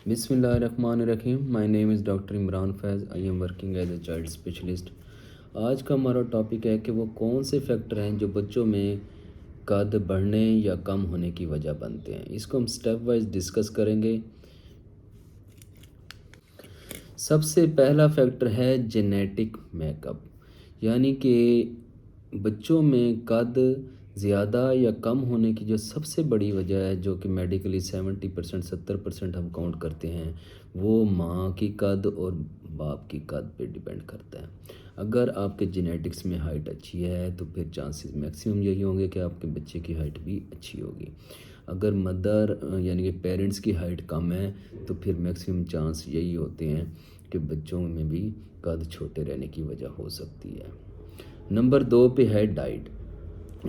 बिस्मिल्लाहिर्रहमानिर्रहीम। My name is doctor Imran Faiz. I am working as a child specialist. आज का हमारा टॉपिक है कि वो कौन से फैक्टर हैं जो बच्चों में कद बढ़ने या कम होने की वजह बनते हैं। इसको हम स्टेप वाइज डिस्कस करेंगे। सबसे पहला फैक्टर है जेनेटिक मेकअप, यानी कि बच्चों में कद ज़्यादा या कम होने की जो सबसे बड़ी वजह है, जो कि मेडिकली 70% 70% हम काउंट करते हैं, वो माँ की कद और बाप की कद पे डिपेंड करता है। अगर आपके जेनेटिक्स में हाइट अच्छी है तो फिर चांसेस मैक्सिमम यही होंगे कि आपके बच्चे की हाइट भी अच्छी होगी। अगर मदर यानी कि पेरेंट्स की हाइट कम है तो फिर मैक्सिमम चांस यही होते हैं कि बच्चों में भी कद छोटे रहने की वजह हो सकती है। नंबर 2 पे है डाइट।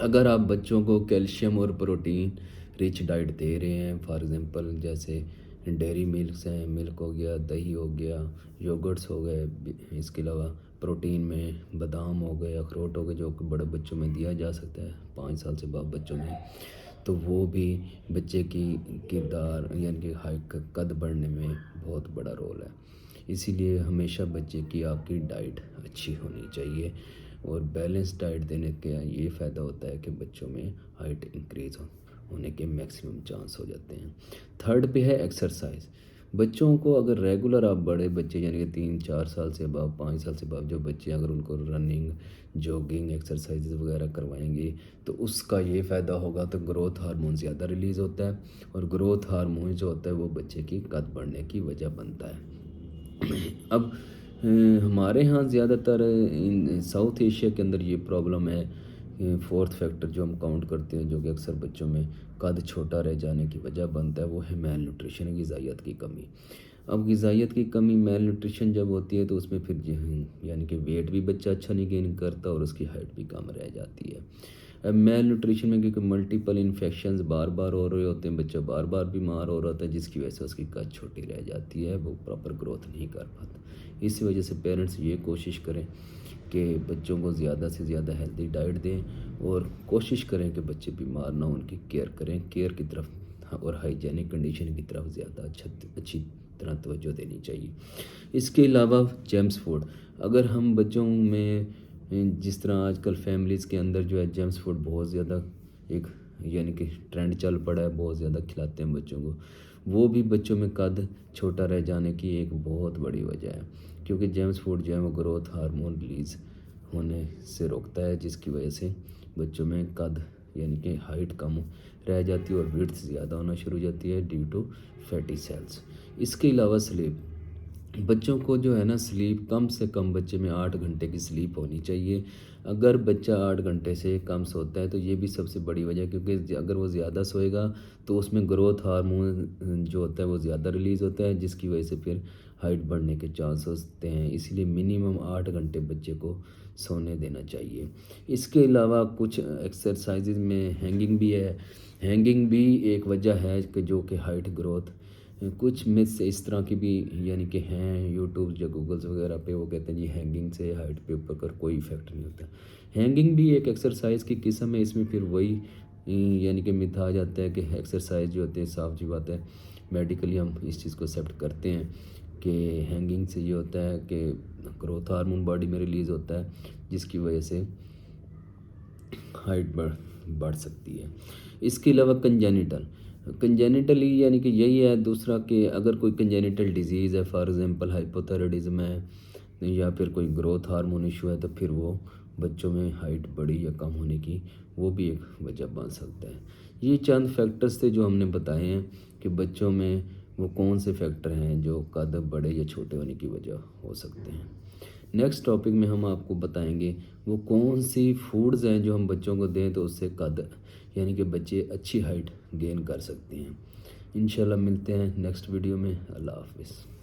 अगर आप बच्चों को कैल्शियम और प्रोटीन रिच डाइट दे रहे हैं, फॉर एग्जांपल जैसे डेयरी मिल्क्स हैं, मिल्क हो गया, दही हो गया, योगर्ट्स हो गए, इसके अलावा प्रोटीन में बादाम हो गए, अखरोट हो गए, जो कि बड़े बच्चों में दिया जा सकता है 5 साल से बाद बच्चों में, तो वो भी बच्चे की किरदार यानी कि हाइट कद बढ़ने में बहुत बड़ा रोल है। इसीलिए हमेशा बच्चे की आपकी डाइट अच्छी होनी चाहिए और बैलेंस डाइट देने का ये फ़ायदा होता है कि बच्चों में हाइट इंक्रीज़ होने के मैक्सिमम चांस हो जाते हैं। थर्ड पे है एक्सरसाइज। बच्चों को अगर रेगुलर आप बड़े बच्चे यानी कि 3-4 साल से बाद 5 साल से बाद जो बच्चे अगर उनको रनिंग जॉगिंग एक्सरसाइज वगैरह करवाएंगे तो उसका ये फ़ायदा होगा तो ग्रोथ हार्मोन ज़्यादा रिलीज़ होता है और ग्रोथ हार्मोन जो होता है वो बच्चे की कद बढ़ने की वजह बनता है। अब हमारे यहाँ ज़्यादातर इन साउथ एशिया के अंदर ये प्रॉब्लम है। फोर्थ फैक्टर जो हम काउंट करते हैं जो कि अक्सर बच्चों में कद छोटा रह जाने की वजह बनता है, वो है मेल न्यूट्रिशन, ग़िज़ाइयत की कमी। अब ग़िज़ाइयत की कमी मेल न्यूट्रिशन जब होती है तो उसमें फिर यानी कि वेट भी बच्चा अच्छा नहीं गेन करता और उसकी हाइट भी कम रह जाती है। अब मेल न्यूट्रिशन में क्योंकि मल्टीपल इन्फेक्शंस बार बार हो रहे होते हैं, बच्चा बार बार बीमार हो रहा होता है, जिसकी वजह से उसकी कद छोटी रह जाती है, वो प्रॉपर ग्रोथ नहीं कर पाता। इस वजह से पेरेंट्स ये कोशिश करें कि बच्चों को ज़्यादा से ज़्यादा हेल्दी डाइट दें और कोशिश करें कि बच्चे बीमार ना, उनकी केयर करें, केयर की तरफ और हाइजेनिक कंडीशन की तरफ ज़्यादा अच्छी तरह तवज्जो देनी चाहिए। इसके अलावा जेम्स फूड, अगर हम बच्चों में जिस तरह आजकल फैमिलीज़ के अंदर जो है जेम्स फूड बहुत ज़्यादा एक यानी कि ट्रेंड चल पड़ा है, बहुत ज़्यादा खिलाते हैं बच्चों को, वो भी बच्चों में कद छोटा रह जाने की एक बहुत बड़ी वजह है, क्योंकि जेम्स फूड जो है वो ग्रोथ हार्मोन रिलीज़ होने से रोकता है, जिसकी वजह से बच्चों में कद यानी कि हाइट कम रह जाती है और विड्थ ज़्यादा होना शुरू हो जाती है ड्यू टू फैटी सेल्स। इसके अलावा स्लीप, बच्चों को जो है ना स्लीप कम से कम बच्चे में 8 घंटे की स्लीप होनी चाहिए। अगर बच्चा 8 घंटे से कम सोता है तो ये भी सबसे बड़ी वजह है, क्योंकि अगर वो ज़्यादा सोएगा तो उसमें ग्रोथ हार्मोन जो होता है वो ज़्यादा रिलीज़ होता है, जिसकी वजह से फिर हाइट बढ़ने के चांस होते हैं। इसलिए मिनिमम 8 घंटे बच्चे को सोने देना चाहिए। इसके अलावा कुछ एक्सरसाइजेज में हैंगिंग भी है। हैंगिंग भी एक वजह है कि जो कि हाइट ग्रोथ, कुछ मिथ्स इस तरह की भी यानी कि हैं यूट्यूब या गूगल्स वगैरह पे, वो कहते हैं जी हैंगिंग से हाइट पे ऊपर कर कोई इफेक्ट नहीं होता। हैंगिंग भी एक एक्सरसाइज की किस्म है, इसमें फिर वही यानी कि मिथ आ जाता है कि एक्सरसाइज जो होते हैं, साफ जी बात है मेडिकली हम इस चीज़ को एक्सेप्ट करते हैं कि हैंगिंग से ये होता है कि ग्रोथ हार्मोन बॉडी में रिलीज़ होता है, जिसकी वजह से हाइट बढ़ सकती है। इसके अलावा कंजेनिटली यानी कि यही है दूसरा कि अगर कोई कंजेनिटल डिजीज़ है, फॉर एग्जांपल हाइपोथायराइडिज्म है या फिर कोई ग्रोथ हार्मोन इशू है, तो फिर वो बच्चों में हाइट बड़ी या कम होने की वो भी एक वजह बन सकता है। ये चंद फैक्टर्स थे जो हमने बताए हैं कि बच्चों में वो कौन से फैक्टर हैं जो कद बड़े या छोटे होने की वजह हो सकते हैं। नेक्स्ट टॉपिक में हम आपको बताएंगे वो कौन सी फूड्स हैं जो हम बच्चों को दें तो उससे कद यानी कि बच्चे अच्छी हाइट गेन कर सकते हैं। इंशाल्लाह मिलते हैं नेक्स्ट वीडियो में। अल्लाह हाफ़िज़।